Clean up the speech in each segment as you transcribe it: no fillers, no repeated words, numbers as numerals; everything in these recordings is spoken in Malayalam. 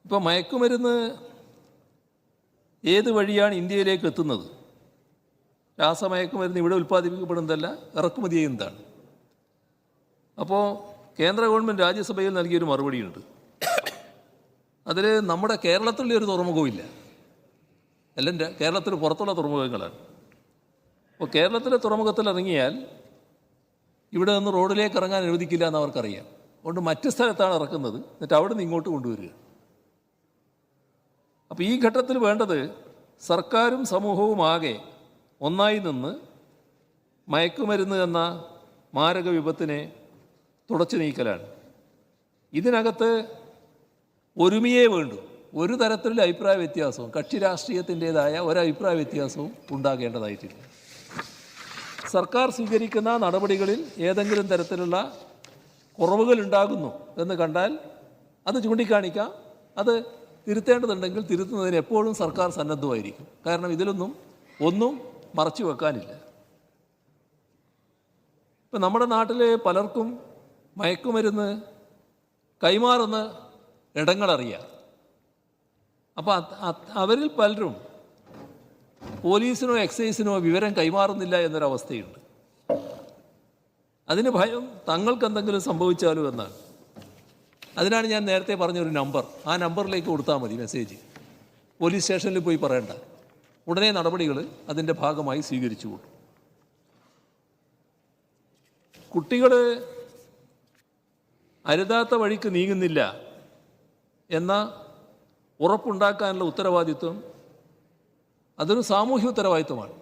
ഇപ്പോൾ മയക്കുമരുന്ന് ഏത് വഴിയാണ് ഇന്ത്യയിലേക്ക് എത്തുന്നത്? രാസമയക്കുമരുന്ന് ഇവിടെ ഉൽപ്പാദിപ്പിക്കപ്പെടുന്നതല്ല, ഇറക്കുമതി ചെയ്യുന്നതാണ്. അപ്പോൾ കേന്ദ്ര ഗവൺമെൻറ് രാജ്യസഭയിൽ നൽകിയൊരു മറുപടിയുണ്ട്. അതിൽ നമ്മുടെ കേരളത്തിലുള്ള ഒരു തുറമുഖവുമില്ല, എല്ലാം കേരളത്തിന് പുറത്തുള്ള തുറമുഖങ്ങളാണ്. അപ്പോൾ കേരളത്തിലെ തുറമുഖത്തിൽ ഇറങ്ങിയാൽ ഇവിടെ നിന്ന് റോഡിലേക്ക് ഇറങ്ങാൻ അനുവദിക്കില്ല എന്ന് അവർക്കറിയാം. അതുകൊണ്ട് മറ്റ് സ്ഥലത്താണ് ഇറക്കുന്നത്, എന്നിട്ട് അവിടെ നിന്ന് ഇങ്ങോട്ട് കൊണ്ടുവരിക. അപ്പോൾ ഈ ഘട്ടത്തിൽ വേണ്ടത് സർക്കാരും സമൂഹവും ആകെ ഒന്നായി നിന്ന് മയക്കുമരുന്ന് എന്ന മാരക വിപത്തിനെ തുടച്ചു നീക്കലാണ്. ഇതിനകത്ത് ഒരുമയേ വേണ്ടൂ. ഒരു തരത്തിലുള്ള അഭിപ്രായ വ്യത്യാസവും, കക്ഷി രാഷ്ട്രീയത്തിൻ്റേതായ ഒരഭിപ്രായ വ്യത്യാസവും ഉണ്ടാകേണ്ടതായിട്ടില്ല. സർക്കാർ സ്വീകരിക്കുന്ന നടപടികളിൽ ഏതെങ്കിലും തരത്തിലുള്ള കുറവുകൾ ഉണ്ടാകുന്നു എന്ന് കണ്ടാൽ അത് ചൂണ്ടിക്കാണിക്കാം. അത് തിരുത്തേണ്ടതുണ്ടെങ്കിൽ തിരുത്തുന്നതിന് എപ്പോഴും സർക്കാർ സന്നദ്ധമായിരിക്കും. കാരണം ഇതിലൊന്നും ഒന്നും മറച്ചു വെക്കാനില്ല. ഇപ്പം നമ്മുടെ നാട്ടിൽ പലർക്കും മയക്കുമരുന്ന് കൈമാറുന്ന ഇടങ്ങളറിയാം. അപ്പോൾ അവരിൽ പലരും പോലീസിനോ എക്സൈസിനോ വിവരം കൈമാറുന്നില്ല എന്നൊരവസ്ഥയുണ്ട്. അതിന് ഭയം തങ്ങൾക്ക് എന്തെങ്കിലും സംഭവിച്ചാലോ എന്നാണ്. അതിനാണ് ഞാൻ നേരത്തെ പറഞ്ഞൊരു നമ്പർ, ആ നമ്പറിലേക്ക് കൊടുത്താൽ മതി മെസ്സേജ്. പോലീസ് സ്റ്റേഷനിൽ പോയി പറയണ്ട, ഉടനെ നടപടികൾ അതിൻ്റെ ഭാഗമായി സ്വീകരിച്ചുകൊള്ളു. കുട്ടികൾ അരുതാത്ത വഴിക്ക് നീങ്ങുന്നില്ല എന്ന ഉറപ്പുണ്ടാക്കാനുള്ള ഉത്തരവാദിത്വം അതൊരു സാമൂഹ്യ ഉത്തരവാദിത്വമാണ്.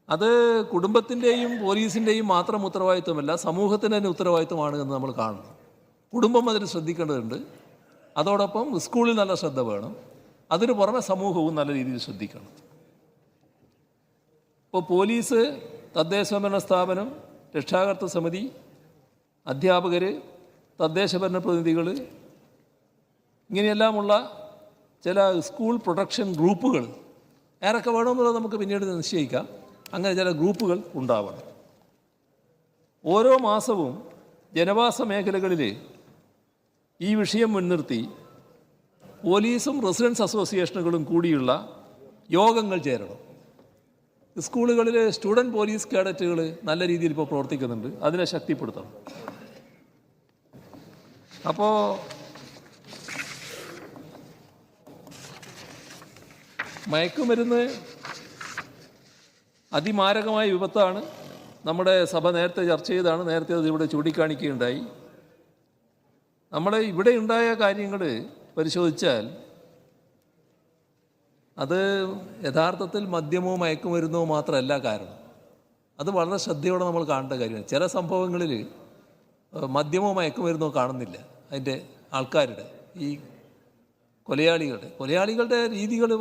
അത് കുടുംബത്തിൻ്റെയും പോലീസിൻ്റെയും മാത്രം ഉത്തരവാദിത്വമല്ല, സമൂഹത്തിന് തന്നെ ഉത്തരവാദിത്വമാണ് എന്ന് നമ്മൾ കാണണം. കുടുംബം അതിന് ശ്രദ്ധിക്കേണ്ടതുണ്ട്. അതോടൊപ്പം സ്കൂളിൽ നല്ല ശ്രദ്ധ വേണം. അതിന് പുറമെ സമൂഹവും നല്ല രീതിയിൽ ശ്രദ്ധിക്കണം. ഇപ്പോൾ പോലീസ്, തദ്ദേശഭരണ സ്ഥാപനം, രക്ഷാകർതൃ സമിതി, അധ്യാപകർ, തദ്ദേശഭരണ പ്രതിനിധികൾ, ഇങ്ങനെയെല്ലാമുള്ള ചില സ്കൂൾ പ്രൊട്ടക്ഷൻ ഗ്രൂപ്പുകൾ ആരൊക്കെ വേണമെന്നുള്ളത് നമുക്ക് പിന്നീട് നിശ്ചയിക്കാം. അങ്ങനെ ചില ഗ്രൂപ്പുകൾ ഉണ്ടാവണം. ഓരോ മാസവും ജനവാസ മേഖലകളിൽ ഈ വിഷയം മുൻനിർത്തി പോലീസും റെസിഡൻസ് അസോസിയേഷനുകളും കൂടിയുള്ള യോഗങ്ങൾ ചേരണം. സ്കൂളുകളിൽ സ്റ്റുഡൻറ്റ് പോലീസ് കേഡറ്റുകൾ നല്ല രീതിയിൽ ഇപ്പോൾ പ്രവർത്തിക്കുന്നുണ്ട്, അതിനെ ശക്തിപ്പെടുത്തണം. അപ്പോൾ മയക്കുമരുന്ന് അതിമാരകമായ വിപത്താണ്. നമ്മുടെ സഭ നേരത്തെ ചർച്ച ചെയ്താണ്, നേരത്തെ അത് ഇവിടെ ചൂണ്ടിക്കാണിക്കുകയുണ്ടായി. ഇവിടെ ഉണ്ടായ കാര്യങ്ങൾ പരിശോധിച്ചാൽ അത് യഥാർത്ഥത്തിൽ മദ്യമോ മയക്കുമരുന്നോ മാത്രമല്ല കാരണം. അത് വളരെ ശ്രദ്ധയോടെ നമ്മൾ കാണേണ്ട കാര്യമാണ്. ചില സംഭവങ്ങളിൽ മദ്യമോ മയക്കുമരുന്നോ കാണുന്നില്ല അതിൻ്റെ ആൾക്കാരുടെ, ഈ കൊലയാളികളുടെ രീതികൾ.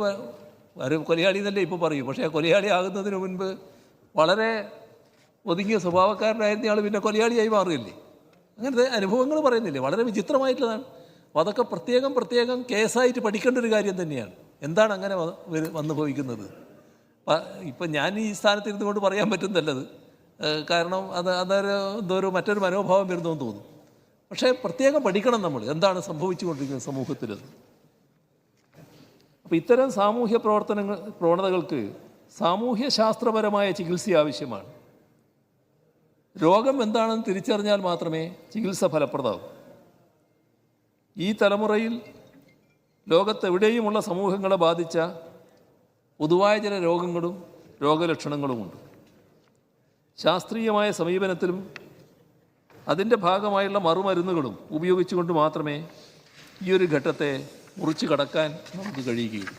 കൊലയാളി എന്നല്ലേ ഇപ്പോൾ പറയും, പക്ഷേ ആ കൊലയാളി ആകുന്നതിന് മുൻപ് വളരെ ഒതുങ്ങിയ സ്വഭാവക്കാരനായിരുന്ന ആൾ പിന്നെ കൊലയാളിയായി മാറുകയല്ലേ. അങ്ങനത്തെ അനുഭവങ്ങൾ പറയുന്നില്ലേ, വളരെ വിചിത്രമായിട്ടുള്ളതാണ്. അപ്പോൾ അതൊക്കെ പ്രത്യേകം കേസായിട്ട് പഠിക്കേണ്ട ഒരു കാര്യം തന്നെയാണ്. എന്താണ് അങ്ങനെ വന്നു ഭവിക്കുന്നത്? ഇപ്പം ഞാൻ ഈ സ്ഥാനത്തിരുന്നു കൊണ്ട് പറയാൻ പറ്റുന്നല്ലത്, കാരണം അതൊരു മറ്റൊരു മനോഭാവം വരുന്നതെന്ന് തോന്നും. പക്ഷേ പ്രത്യേകം പഠിക്കണം നമ്മൾ, എന്താണ് സംഭവിച്ചുകൊണ്ടിരിക്കുന്നത് സമൂഹത്തിൽ. അപ്പോൾ ഇത്തരം സാമൂഹ്യ പ്രവണതകൾക്ക് സാമൂഹ്യശാസ്ത്രപരമായ ചികിത്സ ആവശ്യമാണ്. രോഗം എന്താണെന്ന് തിരിച്ചറിഞ്ഞാൽ മാത്രമേ ചികിത്സ ഫലപ്രദമാകൂ. ഈ തലമുറയിൽ ലോകത്തെവിടെയുമുള്ള സമൂഹങ്ങളെ ബാധിച്ച പൊതുവായ ചില രോഗങ്ങളും രോഗലക്ഷണങ്ങളുമുണ്ട്. ശാസ്ത്രീയമായ സമീപനത്തിലും അതിൻ്റെ ഭാഗമായുള്ള മറുമരുന്നുകളും ഉപയോഗിച്ചുകൊണ്ട് മാത്രമേ ഈ ഒരു ഘട്ടത്തെ മുറിച്ചു കടക്കാൻ നമുക്ക് കഴിയുകയുള്ളൂ.